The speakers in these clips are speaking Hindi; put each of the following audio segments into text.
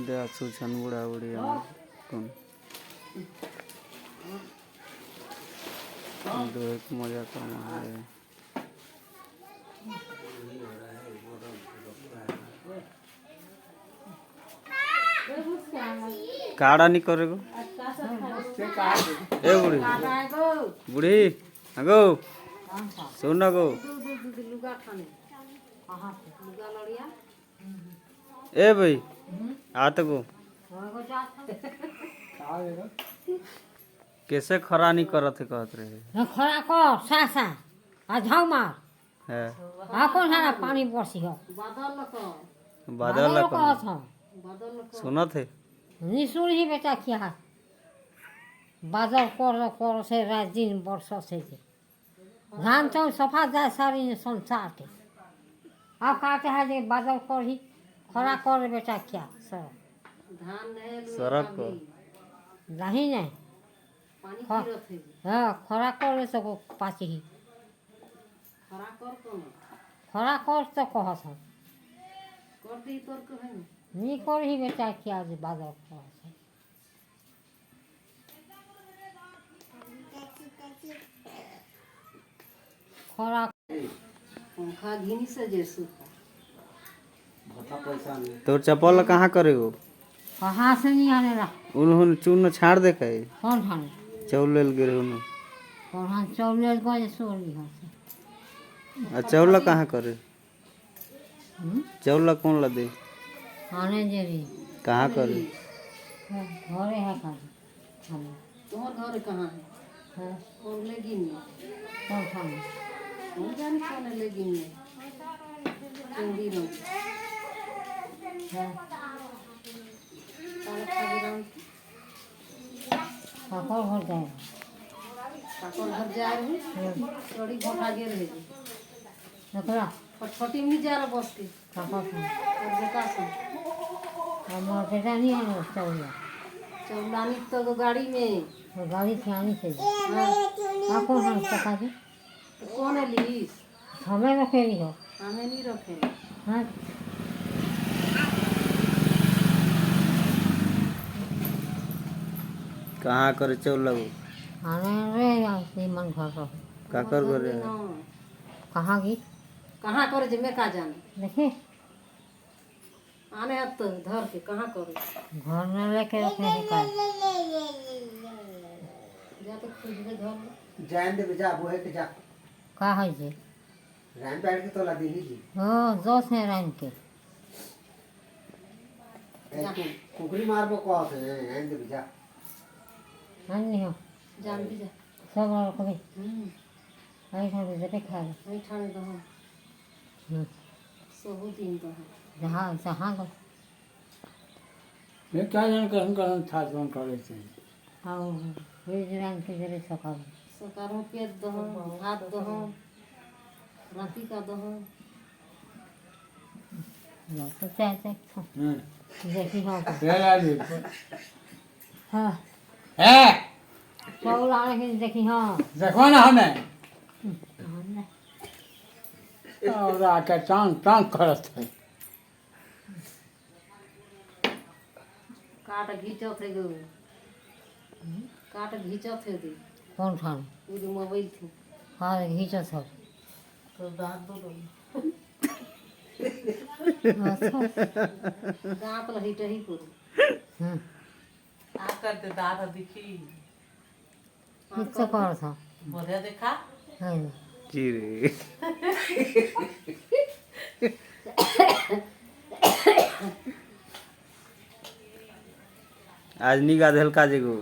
दे सुचन बुढ़ा बुढ़ी कौन देख मजा कमा है काड़ा नहीं करेगो ए बुढ़ी बुढ़ी अगो सुन गो ए भाई आत गो कैसे खरा नहीं करत है कहत रहे खरा कर सा सा आ झाऊ मार है आ कौन सारा पानी बरसी हो बादल कहत हो सुनत है निसुर ही बेटा क्या बादल कर से रात दिन बरस से धान तो सफा जाए सारी संसार के अब कहते हैं जे बादल कर ही खरा कर बेटा क्या सर सड़क को नहीं नहीं हाँ खरा कर तो पाची ही खरा कर तो कहत हो नहीं कर ही बेटा क्या जे बादल कर खरा पंखा घिनी से जैसे तो चप्पल कहाँ करेगो कहाँ से नहीं आने रहा उन्होंने चून छाड़ दे के कौन खाने चौल गिरे उन्होंने कौन हाँ चौले गए सोली हाँ से चौला कहाँ करे चौला कौन ला दे आने जे रे कहाँ करे घरे है खाने तुम्हार घर कहाँ है और लेगिन में कौन खाने कौन जाने कौन है लेगिन में चंदी रंग काला खादी रंग काकोर घर जाए काकोर घर जा रही थोड़ी घोटा गे रही नकरा फटफटी में जा रहा बस के काकोर खाने और बेटा से हमारा बेटा नहीं आने चौला चौलानी तो गाड़ी में तो गाड़ी से आनी चाहिए हाँ आप कौन हम सका जी तो कौन है लीस हमें रखेगी हो हमें नहीं रखे हाँ कहाँ करे चौला वो आने रे ऐसे मन घर रहो काकर करे कहाँ की कहाँ करे जे मैं का जाने देखिए आने अब तो धर के कहाँ करे घर में लेके रखने के का जा तो खुद के घर जान दे बेजा बोहे के जा का है जी रैन बैठ के तो ला दी जी हाँ दोस्त है रैन के कुकरी मार को कहत है रैन दे बेजा नहीं हो जान भी जा सब और कभी आई था तो जटे खा ले नहीं ठाने तो हम सब दिन तो हम जहाँ को ये क्या जान कर हम करन था जोन करे से हाँ फिर रैन के जरे सका सकारों पेट दो हाथ दो राती का दो ना तो चाहे हां देखी हाँ ये ला ली हाँ है चौल आने के देखी हाँ देखो ना हमें और आके टांग टांग करत है काट घींचो थे गो काट घींचो थे दी कौन खाने वो जो मोबाइल थी हाँ घींचो सब तो दांत दो अच्छा दांत लही टही को हाँ आकर ते दादा दिखी किससे कर था बोले देखा हाँ जी रे आज नहीं गाधल का जेगो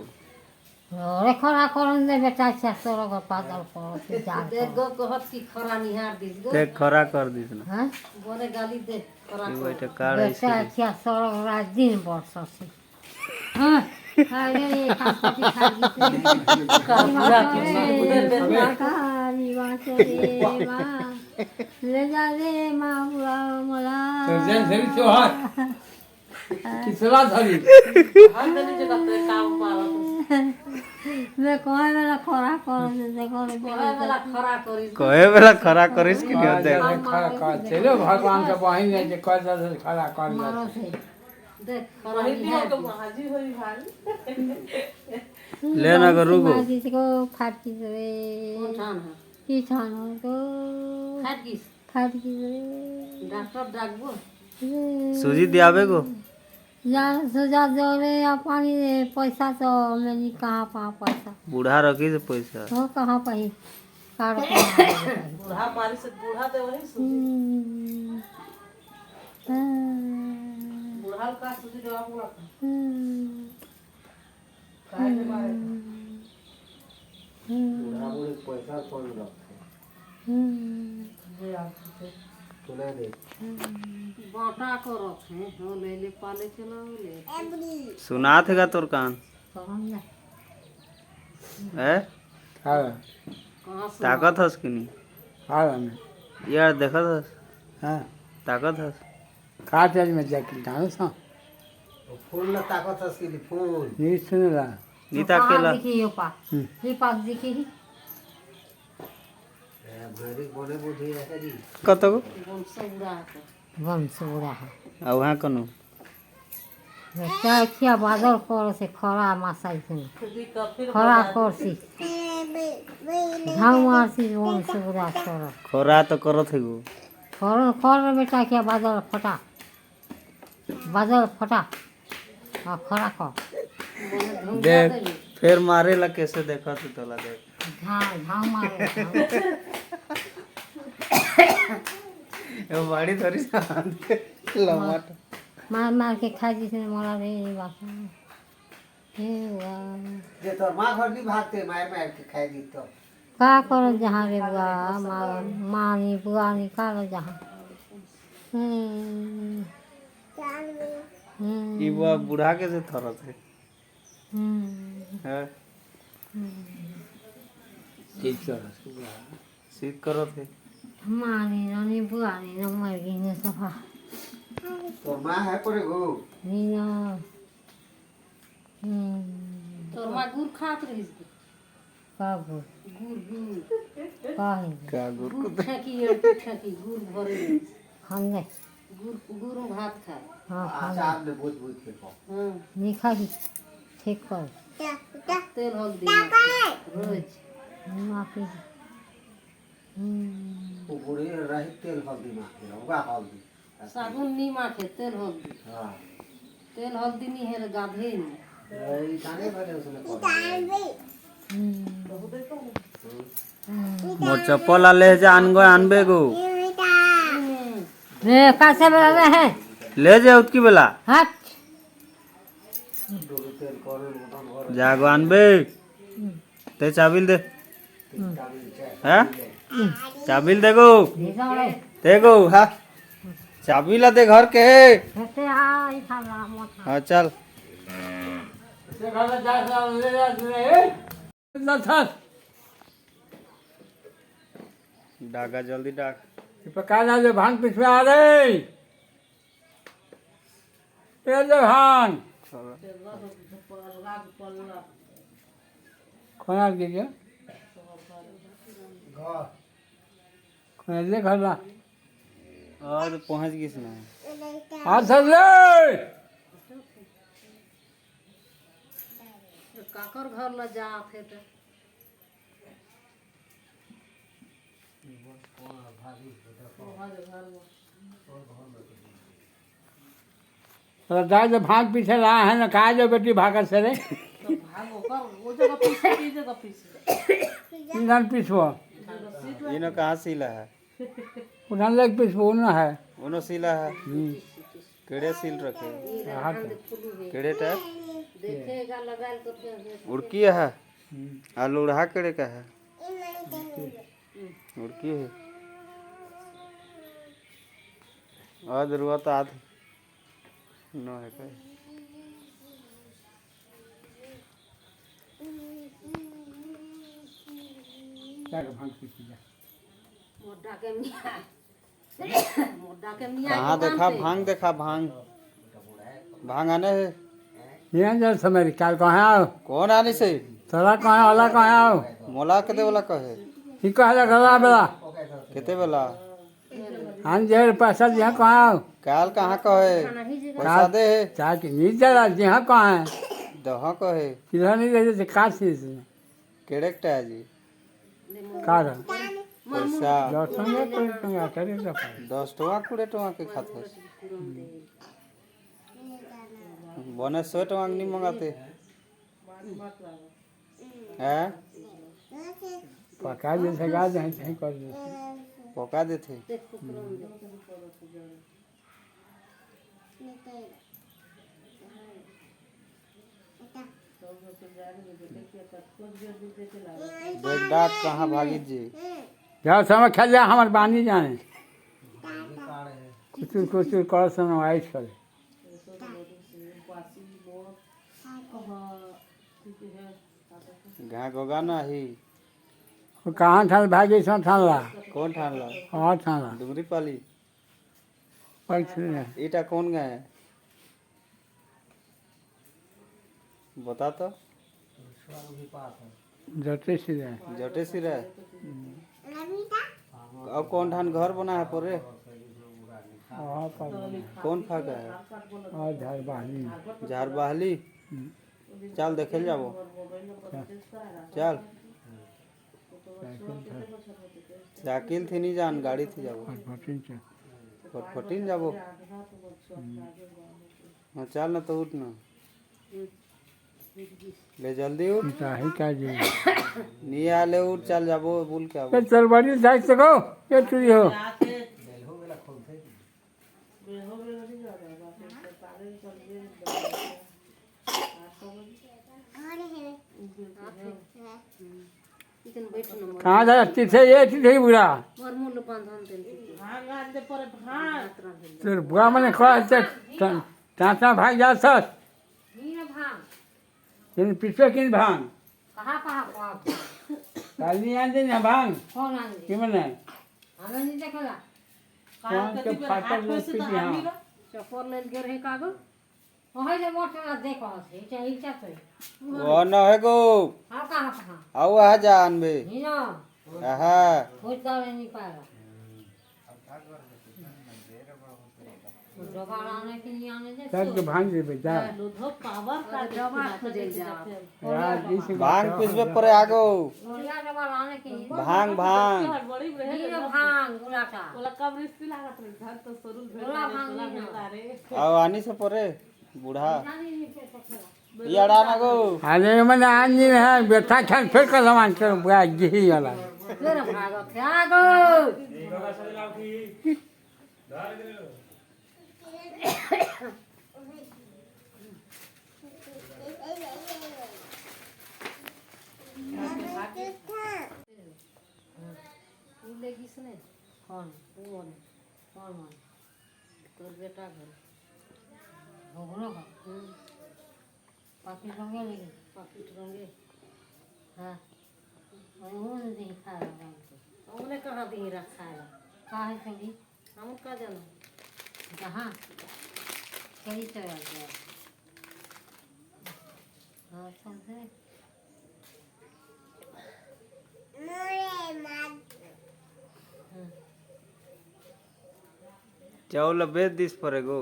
अरे खरा करन दे बेटा से तोरा को पागल करो से जा देख गो कहत की खरा निहार दिस गो ते खरा कर दिस ना हाँ बोले गाली दे खरा ये कर बेटा काढ़ ऐसे बेटा क्या तोरा रात दिन बरस से हाँ अरे ये खाती ले जा रे माँ बुला मला तो जन धरी तो हाथ किसला धरी हाथ देने जगह पे काम पाला मैं कहे मेरा खरा कर देखो बोले वाला खरा करी कहे बेला खरा करिस कि नहीं देख खड़ा कर चलो भगवान के बहिन ने जे कर दे खड़ा कर मारो ले से देख वही भी होगा महाजी होई भारी ले ना करू गो जिसको फाटकी रे कौन ठान है की छानो तो खाट किस फाटकी रे डॉक्टर डाकबो सूजी दियावे गो या सुजा जोरे या पानी रे पैसा तो मेरी कहाँ पा पैसा बूढ़ा रखी से पैसा हो कहाँ पाई कार बूढ़ा मारी से बूढ़ा दे वही सूजी बूढ़ा का सूजी देवा पूरा काहे के मारे बूढ़ा बूढ़ी पैसा कौन रखते जे आपसे सुना दे बाटा को रखे हो ले ले पाले चला ले सुनात हैगा तोर कान है हाँ कहां से ताकत हस कि नहीं हाँ मैं यार देखत हस हाँ ताकत हस का चीज में जाके जानो सा फूल ना ताकत है इसके लिए फूल ये सुन ला नी ताकेला दिखी यो पा ये पास दिखी भरी बने बुद्धि है करी कत गो वंश बुरा है वंश बुरा है आ वहाँ कनु क्या किया बादल कर से खरा मासाई से सूजी का फिर खरा कर सी झाऊ मार सी वंश बुरा कर खोरा तो करत है गो कर बेटा क्या बादल फटा हाँ खरा कर देख फिर मारेला कैसे देखा तू तोला देख झाऊ मारे ये बड़ी थोड़ी सा लमाट मार के खा जिसने मोला रे बात हे वाह जे तोर माँ घर नहीं भागते मार मार के खाई दी तो का करो जहाँ रे बुआ मानी बुआ नी कालो जहाँ ई बुआ बूढ़ा के से थरत है हैं? ठीक है शीत करत है मानी नानी बुआ नी न मर गई न सफा तोर माँ है पर गो नी न तोर मां गुड़ खात रही कब गुड़ कहीं का गुर गुड़ ठेकी गुड़ भरे हम ने गुड़ भात खाए हाँ अच्छा आपने बुझ बुझ के खाओ हां निखा ही ठीक कर तेल हल्दी रोज माफी वो बूढ़ी रही तेल हल्दी माँ के होगा हल्दी साबुन नी माखे तेल हल्दी हाँ तेल हल्दी नहीं है गाधे नहीं ये जाने वाले उसने मोर चप्पल ले जा आनबे गो रे कैसे बना है ले जा उतकी बेला हट जागो आनबे ते चाबिल दे हैं चाबिल दे गो निजाले दे गो हाँ चाबिला दे घर के हेते आई था मत हाँ चल से घर जा ले जा रे ना था डागा जल्दी डाक पका ना जो भांग पिछवा आ रे ये जो भांग कोना के क्या कोना ले घर ना और पहुंच गई ना हाथ सर ले काकर घर ल जा थे तो तो दाई जो भांग पीछे रहा है ना कहा जो बेटी भागत से रे तो भागो कर वो जगह पीछे की जगह पीछे इंसान पिछवा इनो कहाँ सीला है उन्हें लेग पिछवा उन्हें है उनो सीला है केड़े सील रखे केड़े टाइप देखेगा लगाल तो फिर उड़की है आ लोढ़ा केड़े का है उड़की है और जरूरत आध न है का क्या भांग पीछे जा मोटा के मिया मोटा के मिया कहाँ देखा भांग देखा भांग भांग आने है यहाँ जल समय काल कहाँ आओ कौन आने से तोरा कहाँ वाला कहाँ आओ मोला कते वाला कहे ठीक कहा जा घर बेला केते वाला हाँ जे पैसा जी कहाँ काल कहाँ का है पैसा दे है चाहे कि नहीं चला जी कहाँ है दहा का है किधर नहीं रहे थे का चीज केड़ेकटा है जी कार पैसा दर्शन करे 10 टका 20 टका के खाते बने 100 टका नहीं मंगाते हैं पका जैसे गा जाए कहीं कर दे पका देते देख डाट कहाँ भागी जी जाओ समय खेल जा हमारे बानी जाने कुछ कर समय आइस करे घा गोगा ना ही वो कहाँ ठान भागे सो ठान ला कौन ठान ला और ठान ला डुंगरी पाली पैसे ईटा कौन गए बता तो जटे से जाए जटे सिरा अब कौन ठान घर बना है पर और कौन फाका है झाड़ बहानी झार बहाली चल देखे जाबो चल साइकिल थी नहीं जान गाड़ी थी जाबो फटफटीन जाबो हाँ चल ना तो उठ ना ले जल्दी उठ चाहे क्या जी नहीं आले उठ चल जाबो बोल के आबो चल बड़ी जाए सको ये चुरी हो कहाँ जा तिथे ये तिथे बुरा तेरे बुआ मैंने कहा टाटा भाग जा सस तेरे पीछे किन भांग कहाँ कहाँ काल नहीं आते ना भांग कौन आने कि मैंने हमें नहीं देखला कौन के फाटल में पीछे हाँ चकोर ले के रहे कागज वही जो मोटर देखो से चाहिए क्या तो वो न है गो हाँ कहाँ कहाँ आओ आ जान बे नहीं ना आहा कुछ दावे नहीं पाएगा जुगाड़ आने के लिए आने दे सब के भांग दे बेटा लूधो पावर का जमा खोजे जा यार इस भांग पिसबे परे आगो गोलियां जुगाड़ आने के लिए भांग भांग बड़ी रहे नहीं ना भांग गुलाटा ओला कब रिस्क लागत रहे घर तो शुरू गोला भांग नहीं ना रे आओ आनी से परे बूढ़ा जानी नहीं पे पकड़ा ये अड़ा ना गो अरे मैंने आज नहीं है बेटा खान फिर कर समान कर बुआ यही वाला फिर भागो क्या गो लेगी इसने कौन कौन कौन मान तोर बेटा घर भोगनो का पाकी रंगे लगी पाकिट रंगे हाँ वो नहीं खा रहा है हमने कहाँ दी रखा है कहाँ है संगी हम का जाना कहाँ कहीं चला गया हाँ समझे चावल बेच दिस परे गो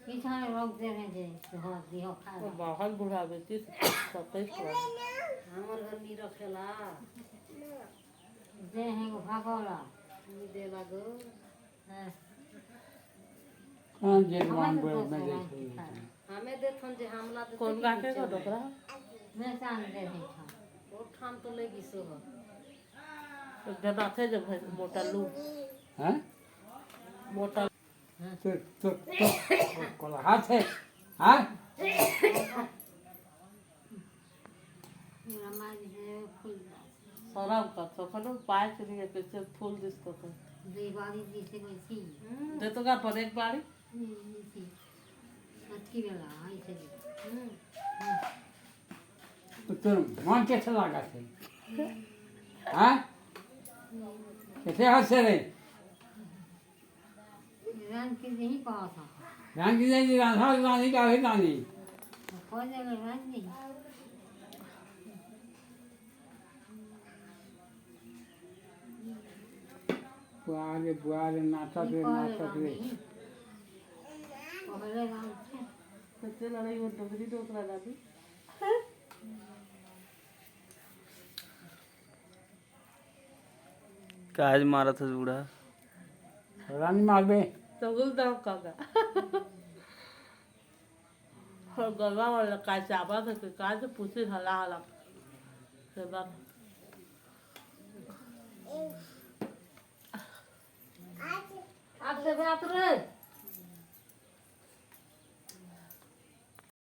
पीछा रोक दे रहे जे हाँ दिहो खा लो। बाहर बुढ़ा बेटी सत्ताईस हमर घर नी रखेला दे हैं वो भागोला नी दे लागो हाँ कौन जे मान हमारे बोल तो में सोना जैसे खा लो। हमें देखन जे हमला दे कौन काटे का डोकरा मैं चांद दे रही था ओ ठाम तो लेगी सो एक जना थे जब मोटा लू हैं मोटा तो कोला हाथ है हाँ मेरा माँ जी फूल सराव का तो खनो पाए चली कैसे फूल दिसतो तो दीवारी जैसे कोई थी दे तो का पर एक बारी थी अच्छी वाला ऐसे तो तेरे मन कैसे लगा थे हाँ कैसे हाथ से रे रन के नहीं कहा था रान की जाएगी रानी का है रानी कौन जगह रन नहीं बुआरे नाचत रे नाचत रे पहले राम थे सच्चे लड़ाई वो डोगरी डोकरा दादी काय मारत है बूढ़ा रानी मारबे तगुल दाव काका और गला वाला काय चाबा था कि काय तो पूछे हला हला से बात आज से बात रे